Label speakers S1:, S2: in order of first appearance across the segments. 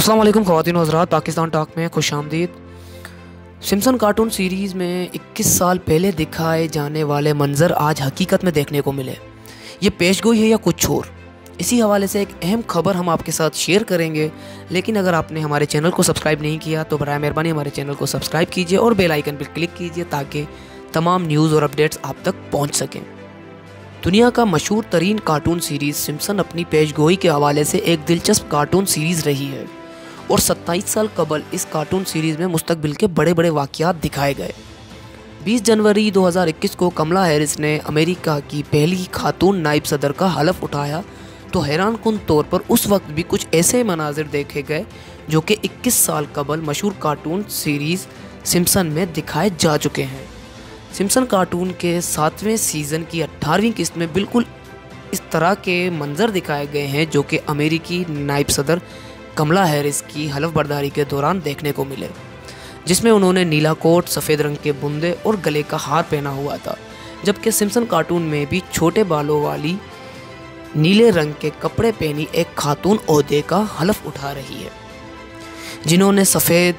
S1: अस्सलाम वालेकुम ख़वातीन व हज़रात, पाकिस्तान टॉक में खुश आमदीद। सिम्पसन कार्टून सीरीज़ में 21 साल पहले दिखाए जाने वाले मंज़र आज हकीकत में देखने को मिले। ये पेशगोई है या कुछ और? इसी हवाले से एक अहम खबर हम आपके साथ शेयर करेंगे। लेकिन अगर आपने हमारे चैनल को सब्सक्राइब नहीं किया तो बराए मेहरबानी हमारे चैनल को सब्सक्राइब कीजिए और बेल आइकन पर क्लिक कीजिए ताकि तमाम न्यूज़ और अपडेट्स आप तक पहुँच सकें। दुनिया का मशहूर तरीन कार्टून सीरीज़ सिम्पसन अपनी पेशगोई के हवाले से एक दिलचस्प कार्टून सीरीज़ रही है और 27 साल कबल इस कार्टून सीरीज़ में मुस्तकबिल के बड़े बड़े वाक़यात दिखाए गए। 20 जनवरी 2021 को कमला हैरिस ने अमेरिका की पहली खातून नायब सदर का हलफ उठाया तो हैरान कुन तौर पर उस वक्त भी कुछ ऐसे मनाजिर देखे गए जो कि 21 साल कबल मशहूर कार्टून सीरीज़ सिम्पसन में दिखाए जा चुके हैं। सिम्पसन कार्टून के 7वें सीज़न की 18वीं किस्त में बिल्कुल इस तरह के मंजर दिखाए गए हैं जो कि अमेरिकी नायब सदर कमला हैरिस की हलफ बर्दारी के दौरान देखने को मिले, जिसमें उन्होंने नीला कोट, सफ़ेद रंग के बुंदे और गले का हार पहना हुआ था। जबकि सिम्पसन कार्टून में भी छोटे बालों वाली नीले रंग के कपड़े पहनी एक खातून ओहदे का हलफ उठा रही है, जिन्होंने सफ़ेद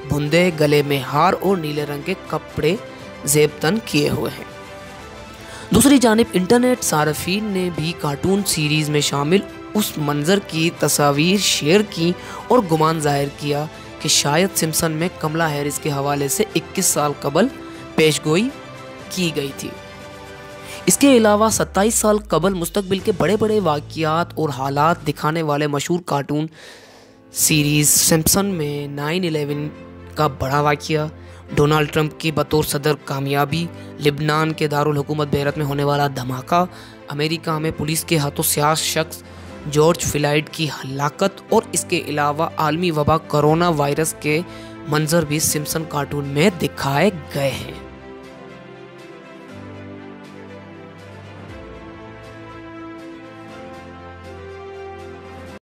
S1: बुंदे, गले में हार और नीले रंग के कपड़े ज़ेब-तन किए हुए हैं। दूसरी जानिब इंटरनेट सारफीन ने भी कार्टून सीरीज़ में शामिल उस मंज़र की तस्वीर शेयर की और गुमान ज़ाहिर किया कि शायद सिम्पसन में कमला हैरिस के हवाले से 21 साल कबल पेशगोई की गई थी। इसके अलावा 27 साल कबल मुस्तकबिल के बड़े बड़े वाक़यात और हालात दिखाने वाले मशहूर कार्टून सीरीज़ सिम्पसन में 9/11 का बड़ा वाक़या, डोनाल्ड ट्रंप की बतौर सदर कामयाबी, लिबनान के दारुल हुकूमत बेरूत में होने वाला धमाका, अमेरिका में पुलिस के हाथों स्याह शख्स जॉर्ज फ्लॉयड की हलाकत और इसके अलावा आलमी वबा कोरोना वायरस के मंजर भी सिम्पसन कार्टून में दिखाए गए हैं।